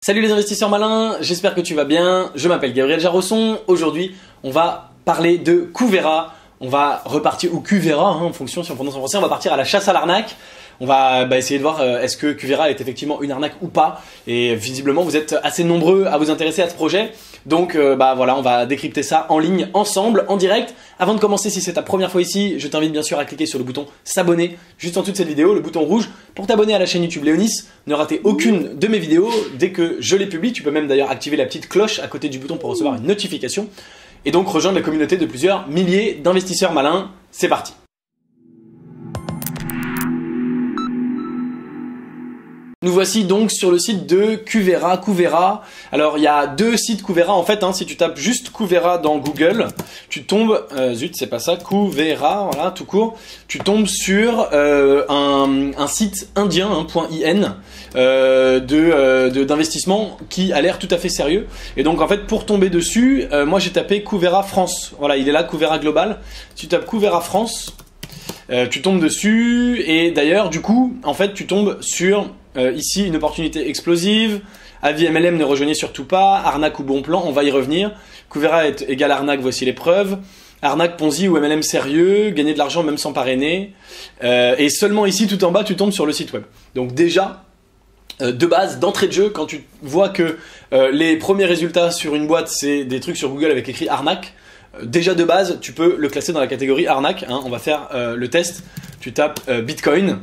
Salut les investisseurs malins, j'espère que tu vas bien. Je m'appelle Gabriel Jarosson. Aujourd'hui, on va parler de Kuvera. On va repartir, ou Kuvera, en fonction si on prononce en français. On va partir à la chasse à l'arnaque. On va essayer de voir est-ce que Kuvera est effectivement une arnaque ou pas. Et visiblement, vous êtes assez nombreux à vous intéresser à ce projet. Donc voilà, on va décrypter ça en ligne, ensemble, en direct. Avant de commencer, si c'est ta première fois ici, je t'invite bien sûr à cliquer sur le bouton s'abonner, juste en dessous de cette vidéo, le bouton rouge, pour t'abonner à la chaîne YouTube Léonis. Ne ratez aucune de mes vidéos dès que je les publie. Tu peux même d'ailleurs activer la petite cloche à côté du bouton pour recevoir une notification. Et donc rejoindre la communauté de plusieurs milliers d'investisseurs malins. C'est parti! Nous voici donc sur le site de Kuvera. Alors il y a deux sites Kuvera en fait, si tu tapes juste Kuvera dans Google, tu tombes, zut c'est pas ça, Kuvera, voilà tout court, tu tombes sur un site indien, .in, d'investissement qui a l'air tout à fait sérieux. Et donc en fait pour tomber dessus, moi j'ai tapé Kuvera France, voilà il est là, Kuvera Global, tu tapes Kuvera France, tu tombes dessus et d'ailleurs du coup en fait tu tombes sur ici une opportunité explosive, avis MLM ne rejoignez surtout pas, arnaque ou bon plan, on va y revenir, Kuvera est égal arnaque, voici les preuves, arnaque Ponzi ou MLM sérieux, gagner de l'argent même sans parrainer, et seulement ici tout en bas tu tombes sur le site web. Donc déjà, de base, d'entrée de jeu, quand tu vois que les premiers résultats sur une boîte c'est des trucs sur Google avec écrit arnaque, déjà de base tu peux le classer dans la catégorie arnaque, on va faire le test, tu tapes Bitcoin,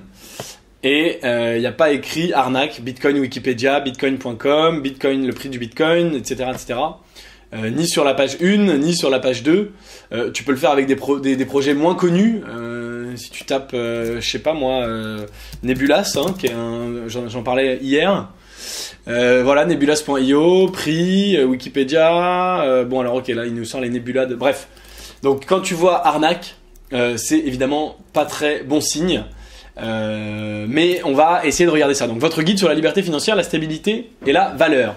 et il n'y a pas écrit arnaque, Bitcoin Wikipédia, bitcoin.com, Bitcoin, le prix du Bitcoin, etc. etc. Ni sur la page 1, ni sur la page 2. Tu peux le faire avec des projets moins connus. Si tu tapes, je sais pas moi, Nebulas, qui est j'en parlais hier. Voilà, nebulas.io, prix, Wikipédia. Bon alors ok, là il nous sort les nébulas de... Bref, donc quand tu vois arnaque, c'est évidemment pas très bon signe. Mais on va essayer de regarder ça. Donc votre guide sur la liberté financière, la stabilité et la valeur.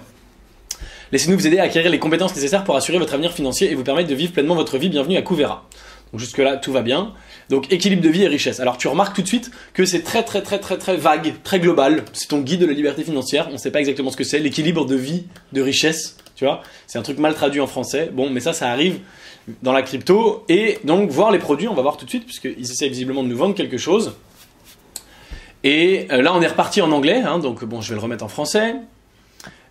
Laissez-nous vous aider à acquérir les compétences nécessaires pour assurer votre avenir financier et vous permettre de vivre pleinement votre vie. Bienvenue à Kuvera. Donc jusque là tout va bien. Donc équilibre de vie et richesse. Alors tu remarques tout de suite que c'est très vague, très global. C'est ton guide de la liberté financière. On ne sait pas exactement ce que c'est. L'équilibre de vie, de richesse. Tu vois, c'est un truc mal traduit en français. Bon, mais ça arrive dans la crypto. Et donc voir les produits, on va voir tout de suite puisqu'ils essaient visiblement de nous vendre quelque chose. Et là, on est reparti en anglais, donc bon, je vais le remettre en français.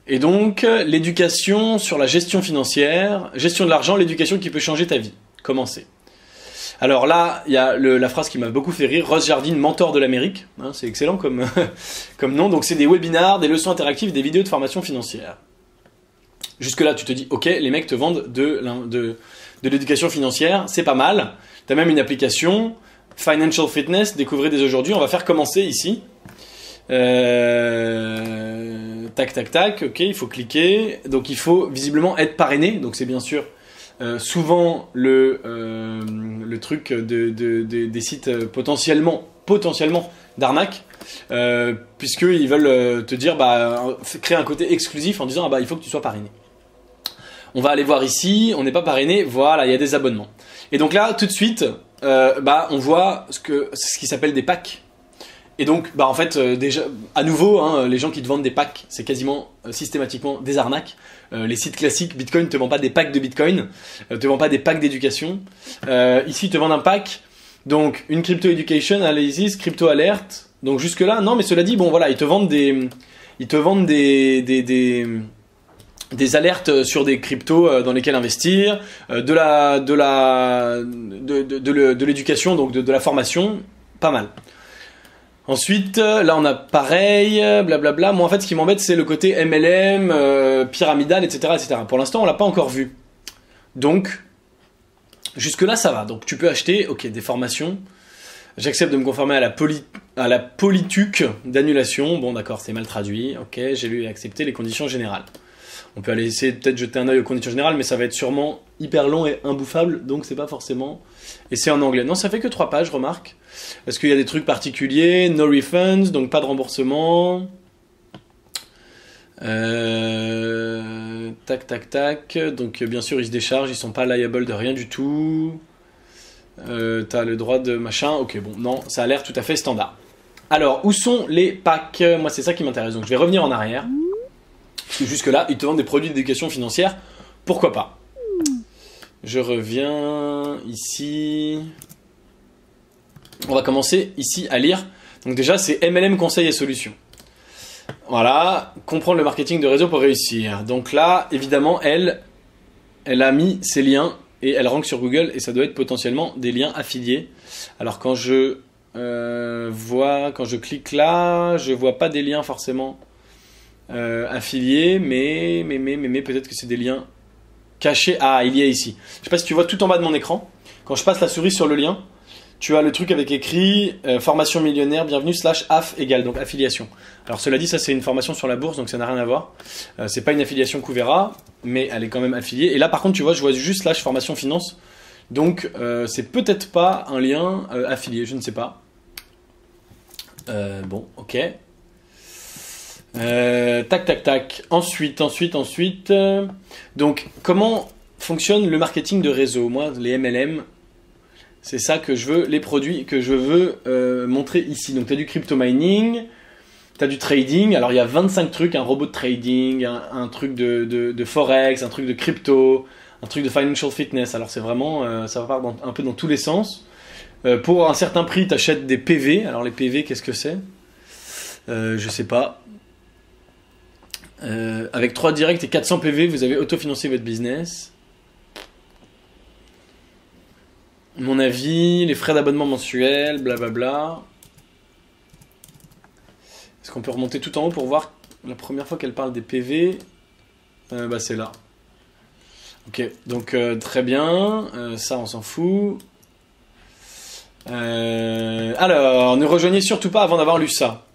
Et donc, l'éducation sur la gestion financière, gestion de l'argent, l'éducation qui peut changer ta vie. Commencez. Alors là, il y a la phrase qui m'a beaucoup fait rire, Ross Jardine, mentor de l'Amérique. C'est excellent comme nom. Donc, c'est des webinars, des leçons interactives, des vidéos de formation financière. Jusque-là, tu te dis, ok, les mecs te vendent de l'éducation financière, c'est pas mal. Tu as même une application... Financial Fitness, découvrez dès aujourd'hui. On va faire commencer ici. Tac, ok, il faut cliquer. Donc il faut visiblement être parrainé. Donc c'est bien sûr souvent le truc des sites potentiellement d'arnaque. Puisqu'ils veulent te dire, créer un côté exclusif en disant, il faut que tu sois parrainé. On va aller voir ici, on n'est pas parrainé, voilà, il y a des abonnements. Et donc là, tout de suite, on voit ce qui s'appelle des packs. Et donc, en fait, déjà, à nouveau, les gens qui te vendent des packs, c'est quasiment systématiquement des arnaques. Les sites classiques, Bitcoin ne te vend pas des packs de Bitcoin, ne te vend pas des packs d'éducation. Ici, ils te vendent un pack, donc une crypto education, analysis, crypto alert. Donc jusque là, non, mais cela dit, bon voilà, ils te vendent des alertes sur des cryptos dans lesquels investir, de l'éducation, donc de la formation, pas mal. Ensuite, là on a pareil, blablabla. Moi en fait ce qui m'embête c'est le côté MLM, pyramidal, etc., etc. Pour l'instant on l'a pas encore vu. Donc, jusque là ça va. Donc tu peux acheter, ok, des formations. J'accepte de me conformer à la politique d'annulation. Bon d'accord, c'est mal traduit. Ok, j'ai lu et accepté les conditions générales. On peut aller essayer peut-être jeter un œil aux conditions générales, mais ça va être sûrement hyper long et imbouffable, donc c'est pas forcément... Et c'est en anglais. Non, ça fait que 3 pages, remarque. Est-ce qu'il y a des trucs particuliers? No refunds, donc pas de remboursement. Tac. Donc bien sûr, ils se déchargent, ils sont pas liable de rien du tout. T'as le droit de machin. Ok, bon, non, ça a l'air tout à fait standard. Alors, où sont les packs? Moi, c'est ça qui m'intéresse. Donc, je vais revenir en arrière. Parce que jusque-là, ils te vendent des produits d'éducation financière, pourquoi pas. Je reviens ici. On va commencer ici à lire. Donc déjà, c'est MLM Conseils et Solutions. Voilà, comprendre le marketing de réseau pour réussir. Donc là, évidemment, elle a mis ses liens et elle rank sur Google et ça doit être potentiellement des liens affiliés. Alors quand je clique là, je vois pas des liens forcément affiliés, mais peut-être que c'est des liens cachés. Ah, il y a ici. Je sais pas si tu vois tout en bas de mon écran. Quand je passe la souris sur le lien, tu as le truc avec écrit formation millionnaire, bienvenue / aff égale, donc affiliation. Alors cela dit, ça c'est une formation sur la bourse, donc ça n'a rien à voir. C'est pas une affiliation Couvera, mais elle est quand même affiliée. Et là par contre, tu vois, je vois juste / formation finance. Donc c'est peut-être pas un lien affilié, je ne sais pas. Bon, ok. Tac. Ensuite. Donc comment fonctionne le marketing de réseau? Moi, les MLM. C'est ça que je veux, les produits que je veux montrer ici. Donc, tu as du crypto mining, tu as du trading. Alors, il y a 25 trucs, un robot de trading, un truc de forex, un truc de crypto, un truc de financial fitness. Alors, c'est vraiment, ça va un peu dans tous les sens. Pour un certain prix, tu achètes des PV. Alors, les PV, qu'est-ce que c'est? Je sais pas. Avec 3 directs et 400 PV, vous avez autofinancé votre business. Mon avis, les frais d'abonnement mensuels, blablabla. Est-ce qu'on peut remonter tout en haut pour voir la première fois qu'elle parle des PV? Bah c'est là. Ok, donc très bien, ça on s'en fout. Alors, ne rejoignez surtout pas avant d'avoir lu ça.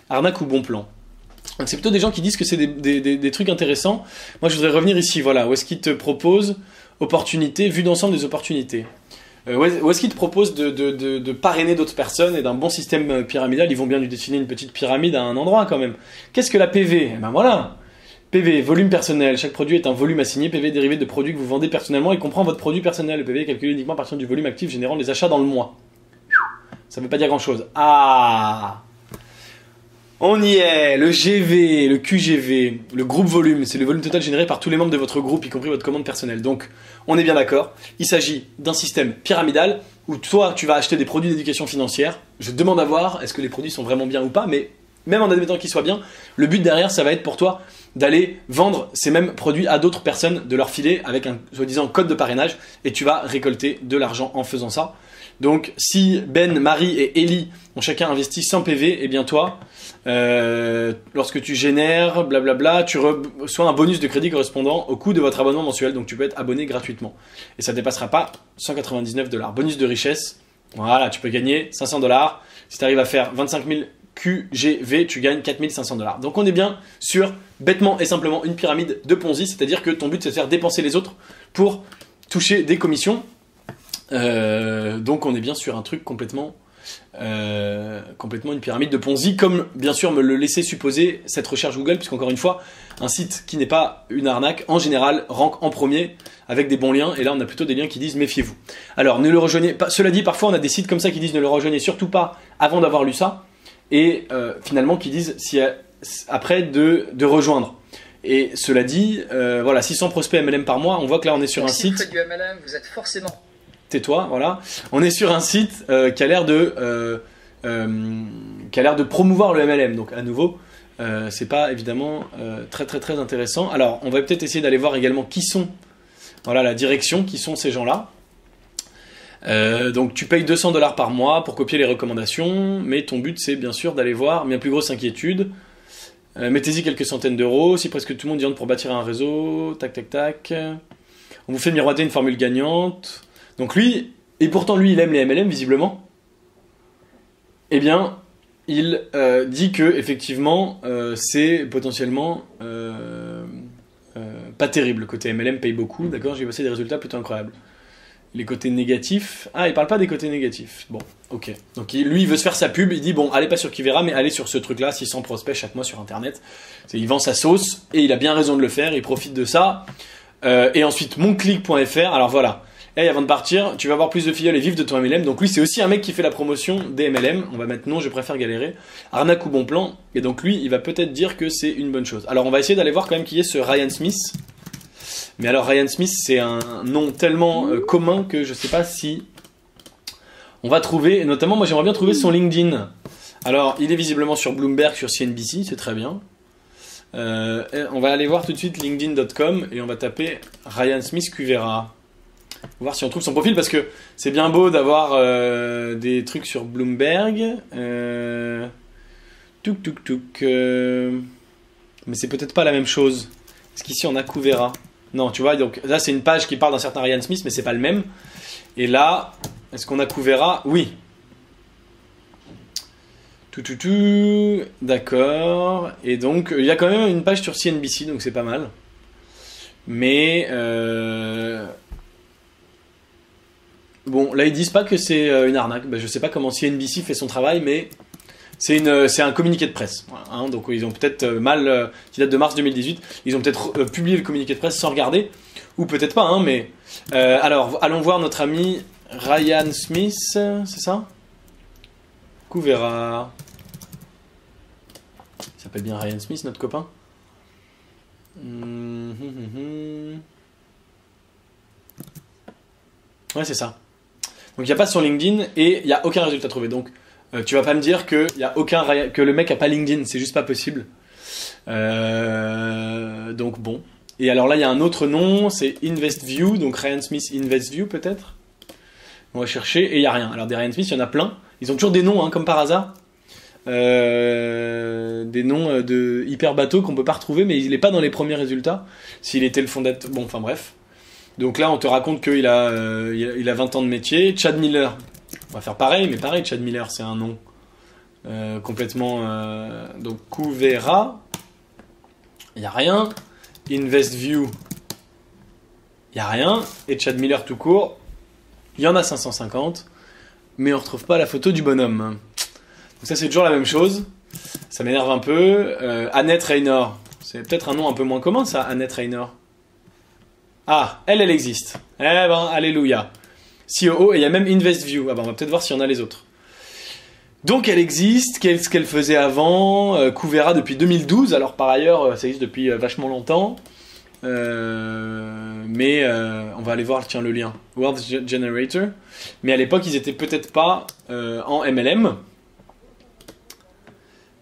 Arnaque ou bon plan. Donc c'est plutôt des gens qui disent que c'est des trucs intéressants. Moi je voudrais revenir ici, voilà, où est-ce qu'ils te proposent opportunités, vue d'ensemble des opportunités. Où est-ce qu'ils te proposent de parrainer d'autres personnes et d'un bon système pyramidal? Ils vont bien lui dessiner une petite pyramide à un endroit quand même. Qu'est-ce que la PV? Eh ben voilà. PV, volume personnel. Chaque produit est un volume assigné. PV dérivé de produits que vous vendez personnellement et comprend votre produit personnel. Le PV est calculé uniquement à partir du volume actif générant les achats dans le mois. Ça ne veut pas dire grand-chose. Ah! On y est, le GV, le QGV, le groupe volume, c'est le volume total généré par tous les membres de votre groupe, y compris votre commande personnelle. Donc, on est bien d'accord, il s'agit d'un système pyramidal où toi, tu vas acheter des produits d'éducation financière. Je te demande à voir, est-ce que les produits sont vraiment bien ou pas, mais même en admettant qu'ils soient bien, le but derrière, ça va être pour toi d'aller vendre ces mêmes produits à d'autres personnes, de leur filer avec un soi-disant code de parrainage, et tu vas récolter de l'argent en faisant ça. Donc, si Ben, Marie et Ellie ont chacun investi 100 PV, eh bien toi, lorsque tu génères, blablabla, tu reçois un bonus de crédit correspondant au coût de votre abonnement mensuel. Donc, tu peux être abonné gratuitement. Et ça ne dépassera pas 199 $. Bonus de richesse. Voilà, tu peux gagner 500 $. Si tu arrives à faire 25 000 QGV, tu gagnes 4 500 $. Donc, on est bien sur, bêtement et simplement, une pyramide de Ponzi. C'est-à-dire que ton but, c'est de faire dépenser les autres pour toucher des commissions. Donc on est bien sur un truc complètement une pyramide de Ponzi, comme bien sûr me le laissait supposer cette recherche Google, puisqu'encore une fois, un site qui n'est pas une arnaque, en général, rank en premier avec des bons liens, et là on a plutôt des liens qui disent méfiez-vous. Alors ne le rejoignez pas, cela dit, parfois on a des sites comme ça qui disent ne le rejoignez surtout pas avant d'avoir lu ça, et finalement qui disent après de rejoindre. Et cela dit, voilà, 600 prospects MLM par mois, on voit que là on est sur un site. Si vous faites du MLM, vous êtes forcément... Tais-toi, voilà. On est sur un site qui a l'air de promouvoir le MLM. Donc à nouveau, c'est pas évidemment très intéressant. Alors on va peut-être essayer d'aller voir également qui sont, voilà, la direction, qui sont ces gens-là. Donc tu payes 200 $ par mois pour copier les recommandations, mais ton but c'est bien sûr d'aller voir mes plus grosses inquiétudes. Mettez-y quelques centaines d'euros. Si presque tout le monde y entre pour bâtir un réseau, tac. On vous fait miroiter une formule gagnante. Donc lui, et pourtant lui il aime les MLM visiblement, eh bien il dit que effectivement c'est potentiellement pas terrible. Le côté MLM paye beaucoup, d'accord, j'ai passé des résultats plutôt incroyables. Les côtés négatifs, il parle pas des côtés négatifs, bon, ok. Donc lui il veut se faire sa pub, il dit bon allez pas sur Kivera mais allez sur ce truc là, 600 prospects chaque mois sur internet. Il vend sa sauce et il a bien raison de le faire, il profite de ça. Et ensuite monclick.fr, alors voilà. Hey, avant de partir, tu vas avoir plus de filleuls et vivre de ton MLM. Donc lui, c'est aussi un mec qui fait la promotion des MLM. On va mettre non, je préfère galérer. Arnaque ou bon plan. Et donc lui, il va peut-être dire que c'est une bonne chose. Alors on va essayer d'aller voir quand même qui est ce Ryan Smith. Mais alors Ryan Smith, c'est un nom tellement commun que je sais pas si on va trouver. Et notamment, moi j'aimerais bien trouver son LinkedIn. Alors, il est visiblement sur Bloomberg, sur CNBC, c'est très bien. On va aller voir tout de suite linkedin.com et on va taper Ryan Smith Cuvera. Voir si on trouve son profil parce que c'est bien beau d'avoir des trucs sur Bloomberg. Mais c'est peut-être pas la même chose. Parce qu'ici on a Cuvera. Non, tu vois, donc là c'est une page qui parle d'un certain Ryan Smith, mais c'est pas le même. Et là, est-ce qu'on a Cuvera? Oui. D'accord. Et donc, il y a quand même une page sur CNBC, donc c'est pas mal. Mais, bon, là, ils disent pas que c'est une arnaque. Ben, je sais pas comment CNBC fait son travail, mais c'est un communiqué de presse. Voilà, hein. Donc, ils ont peut-être mal, qui date de mars 2018, ils ont peut-être publié le communiqué de presse sans regarder. Ou peut-être pas, hein, mais... alors, allons voir notre ami Ryan Smith, c'est ça? Cuvera. Il s'appelle bien Ryan Smith, notre copain. Ouais, c'est ça. Donc il n'y a pas sur LinkedIn et il n'y a aucun résultat trouvé. Donc tu vas pas me dire que le mec a pas LinkedIn, c'est juste pas possible. Donc bon. Et alors là, il y a un autre nom, c'est InvestView, donc Ryan Smith InvestView peut-être. On va chercher et il n'y a rien. Alors des Ryan Smith, il y en a plein. Ils ont toujours des noms, hein, comme par hasard. Des noms de hyper bateaux qu'on peut pas retrouver, mais il n'est pas dans les premiers résultats. S'il était le fondateur... Bon, enfin bref. Donc là, on te raconte qu'il a, il a 20 ans de métier. Chad Miller. On va faire pareil, mais pareil, Chad Miller, c'est un nom complètement... donc, Cuvera. Il n'y a rien. InvestView. Il n'y a rien. Et Chad Miller tout court. Il y en a 550. Mais on ne retrouve pas la photo du bonhomme. Donc ça, c'est toujours la même chose. Ça m'énerve un peu. Annette Raynor. C'est peut-être un nom un peu moins commun, ça, Annette Raynor. Ah, elle existe. Eh ben, alléluia. COO, et il y a même InvestView. Ah ben, on va peut-être voir s'il y en a les autres. Donc, elle existe. Qu'est-ce qu'elle faisait avant? Cuvera depuis 2012. Alors, par ailleurs, ça existe depuis vachement longtemps. Mais on va aller voir, tiens, le lien. World Generator. Mais à l'époque, ils étaient peut-être pas en MLM.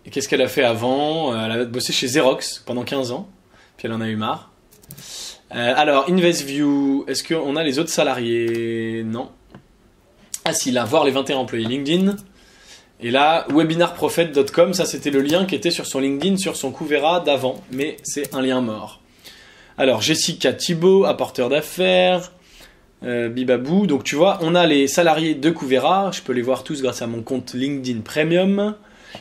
Et qu'est-ce qu'elle a fait avant? Elle a bossé chez Xerox pendant 15 ans. Puis elle en a eu marre. Alors, InvestView, est-ce qu'on a les autres salariés? Non. Ah si, là, voir les 21 employés LinkedIn. Et là, webinarprophet.com, ça c'était le lien qui était sur son LinkedIn, sur son Cuvera d'avant. Mais c'est un lien mort. Alors, Jessica Thibault, apporteur d'affaires, Bibabou. Donc, tu vois, on a les salariés de Cuvera. Je peux les voir tous grâce à mon compte LinkedIn Premium.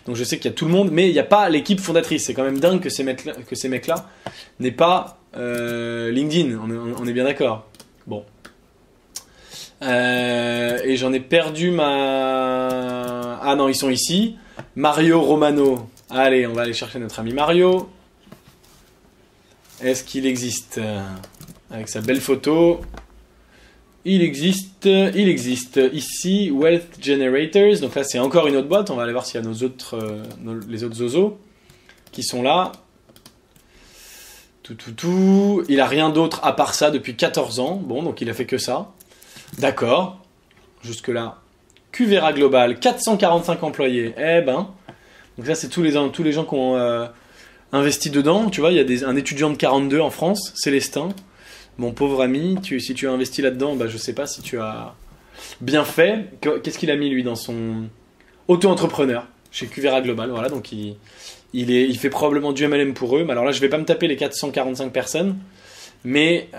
Donc, je sais qu'il y a tout le monde, mais il n'y a pas l'équipe fondatrice. C'est quand même dingue que ces mecs-là n'aient pas LinkedIn. On est bien d'accord. Bon. Et j'en ai perdu ma... Ah non, ils sont ici. Mario Romano. Allez, on va aller chercher notre ami Mario. Est-ce qu'il existe? Avec sa belle photo. Il existe. Ici, Wealth Generators. Donc là, c'est encore une autre boîte. On va aller voir s'il y a les autres zozos qui sont là. Il a rien d'autre à part ça depuis 14 ans. Bon, donc il a fait que ça. D'accord. Jusque-là. Cuvera Global, 445 employés. Eh ben. Donc là, c'est tous les gens qui ont... investi dedans, tu vois, il y a un étudiant de 42 en France, Célestin, mon pauvre ami, si tu as investi là-dedans, bah, je sais pas si tu as bien fait. Qu'est-ce qu'il a mis lui dans son auto-entrepreneur chez Cuvera Global, voilà, donc il fait probablement du MLM pour eux, mais alors là je vais pas me taper les 445 personnes, mais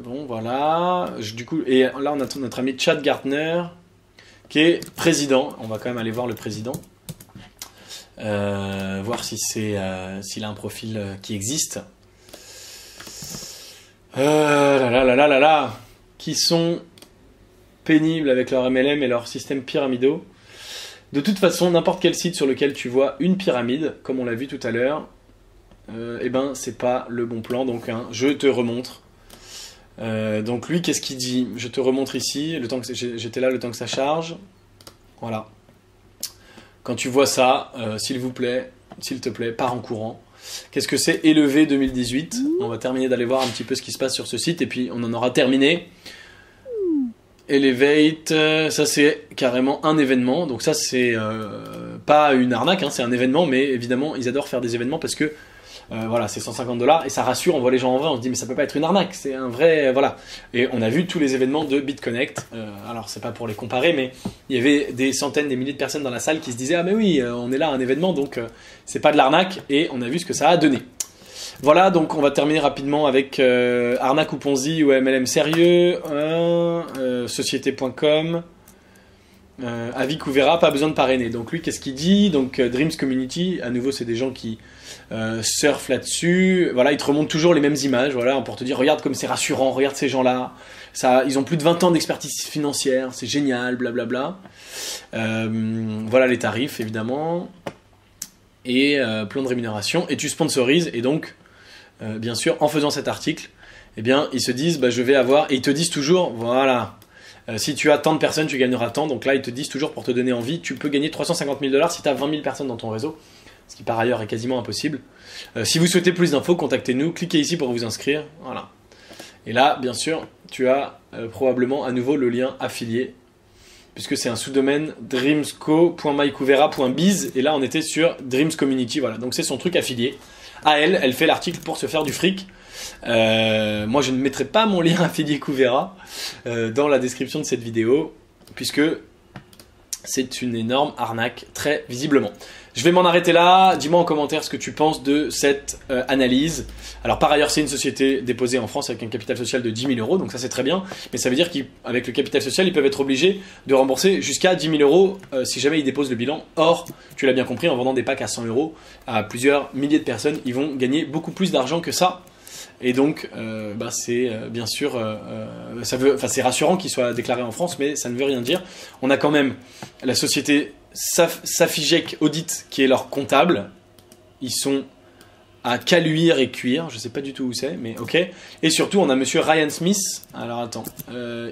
bon voilà, du coup, et là on a notre ami Chad Gartner, qui est président, on va quand même aller voir le président. Voir si s'il a un profil qui existe. Qui sont pénibles avec leur MLM et leur système pyramidaux. De toute façon, n'importe quel site sur lequel tu vois une pyramide, comme on l'a vu tout à l'heure, eh ben c'est pas le bon plan. Donc je te remontre Donc lui, qu'est-ce qu'il dit? Je te remontre ici, le temps que j'étais là, le temps que ça charge. Voilà. Quand tu vois ça, s'il te plaît, pars en courant. Qu'est-ce que c'est Élevé 2018? On va terminer d'aller voir un petit peu ce qui se passe sur ce site et puis on en aura terminé. Elevate, ça c'est carrément un événement. Donc ça c'est pas une arnaque, hein, c'est un événement, mais évidemment ils adorent faire des événements parce que voilà, c'est 150 $ et ça rassure, on voit les gens en vrai, on se dit mais ça peut pas être une arnaque, c'est un vrai, voilà. Et on a vu tous les événements de BitConnect, alors c'est pas pour les comparer, mais il y avait des centaines, des milliers de personnes dans la salle qui se disaient ah mais oui, on est là à un événement, donc c'est pas de l'arnaque, et on a vu ce que ça a donné. Voilà, donc on va terminer rapidement avec arnaque ou Ponzi ou MLM sérieux, société.com. Avis Couvera, pas besoin de parrainer. Donc lui, qu'est-ce qu'il dit? Donc Dreams Community, à nouveau, c'est des gens qui surfent là-dessus. Voilà, ils te remontent toujours les mêmes images. Voilà, pour te dire, regarde comme c'est rassurant, regarde ces gens-là. Ils ont plus de 20 ans d'expertise financière, c'est génial, blablabla. Voilà les tarifs, évidemment. Et plan de rémunération. Et tu sponsorises. Et donc, bien sûr, en faisant cet article, eh bien, ils se disent, bah, je vais avoir... Et ils te disent toujours, voilà... si tu as tant de personnes, tu gagneras tant. Donc là, ils te disent toujours pour te donner envie, tu peux gagner 350 000 $ si tu as 20 000 personnes dans ton réseau, ce qui par ailleurs est quasiment impossible. Si vous souhaitez plus d'infos, contactez-nous, cliquez ici pour vous inscrire. Voilà. Et là, bien sûr, tu as probablement à nouveau le lien affilié, puisque c'est un sous-domaine dreamsco.mycouvera.biz, et là on était sur Dreams Community. Voilà. Donc c'est son truc affilié. À elle fait l'article pour se faire du fric. Moi je ne mettrai pas mon lien affilié Couvera dans la description de cette vidéo puisque c'est une énorme arnaque très visiblement. Je vais m'en arrêter là, dis-moi en commentaire ce que tu penses de cette analyse. Alors par ailleurs c'est une société déposée en France avec un capital social de 10 000 €, donc ça c'est très bien, mais ça veut dire qu'avec le capital social ils peuvent être obligés de rembourser jusqu'à 10 000 € si jamais ils déposent le bilan. Or, tu l'as bien compris, en vendant des packs à 100 € à plusieurs milliers de personnes, ils vont gagner beaucoup plus d'argent que ça. Et donc, bah c'est bien sûr, c'est rassurant qu'il soit déclaré en France, mais ça ne veut rien dire. On a quand même la société Safigec Audit qui est leur comptable. Ils sont à Caluire et Cuire, je ne sais pas du tout où c'est, mais ok. Et surtout, on a monsieur Ryan Smith. Alors attends,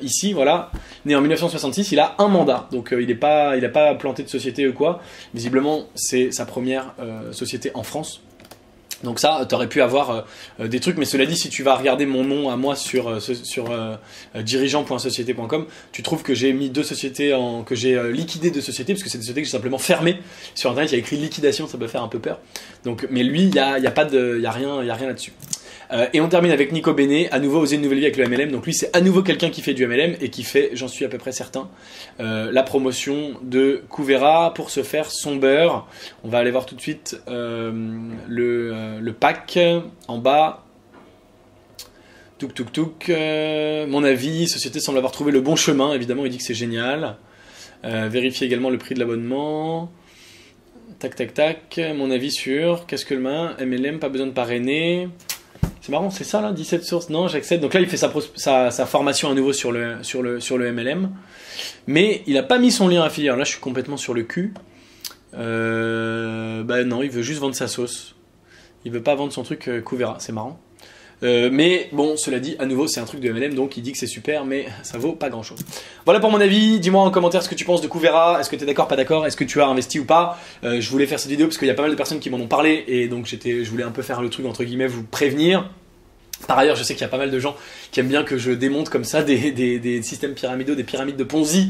ici, voilà, né en 1966, il a un mandat, donc il n'a pas planté de société ou quoi. Visiblement, c'est sa première société en France. Donc ça, tu aurais pu avoir des trucs, mais cela dit, si tu vas regarder mon nom à moi sur dirigeant.société.com, tu trouves que j'ai mis deux sociétés, que j'ai liquidé deux sociétés, parce que c'est des sociétés que j'ai simplement fermées. Sur internet, il y a écrit liquidation, ça peut faire un peu peur. Donc, mais lui, il n'y a rien là-dessus. Et on termine avec Nico Bene, à nouveau oser une nouvelle vie avec le MLM. Donc lui, c'est à nouveau quelqu'un qui fait du MLM et qui fait, j'en suis à peu près certain, la promotion de Couvera pour se faire son beurre. On va aller voir tout de suite le pack en bas. Touk. Mon avis, société semble avoir trouvé le bon chemin. Évidemment, il dit que c'est génial. Vérifiez également le prix de l'abonnement. Tac. Mon avis sur qu'est-ce que le main MLM, pas besoin de parrainer. C'est marrant, c'est ça là, 17 sources. Non, j'accède. Donc là, il fait sa formation à nouveau sur le MLM. Mais il n'a pas mis son lien affilié. Alors là, je suis complètement sur le cul. Bah non, il veut juste vendre sa sauce. Il veut pas vendre son truc Couvera. C'est marrant. Mais bon, cela dit, à nouveau, c'est un truc de MLM, donc il dit que c'est super, mais ça vaut pas grand chose. Voilà pour mon avis. Dis-moi en commentaire ce que tu penses de Couvera. Est-ce que tu es d'accord, pas d'accord? Est-ce que tu as investi ou pas? Je voulais faire cette vidéo parce qu'il y a pas mal de personnes qui m'en ont parlé, et donc je voulais un peu faire le truc, entre guillemets, vous prévenir. Par ailleurs, je sais qu'il y a pas mal de gens qui aiment bien que je démonte comme ça des systèmes pyramidaux, des pyramides de Ponzi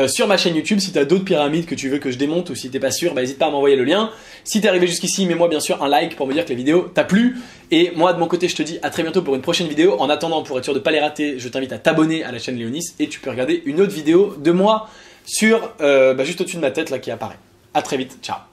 sur ma chaîne YouTube. Si tu as d'autres pyramides que tu veux que je démonte, ou si t'es pas sûr, bah, n'hésite pas à m'envoyer le lien. Si t'es arrivé jusqu'ici, mets-moi bien sûr un like pour me dire que la vidéo t'a plu. Et moi de mon côté, je te dis à très bientôt pour une prochaine vidéo. En attendant, pour être sûr de pas les rater, je t'invite à t'abonner à la chaîne Léonis, et tu peux regarder une autre vidéo de moi sur juste au-dessus de ma tête là qui apparaît. À très vite, ciao.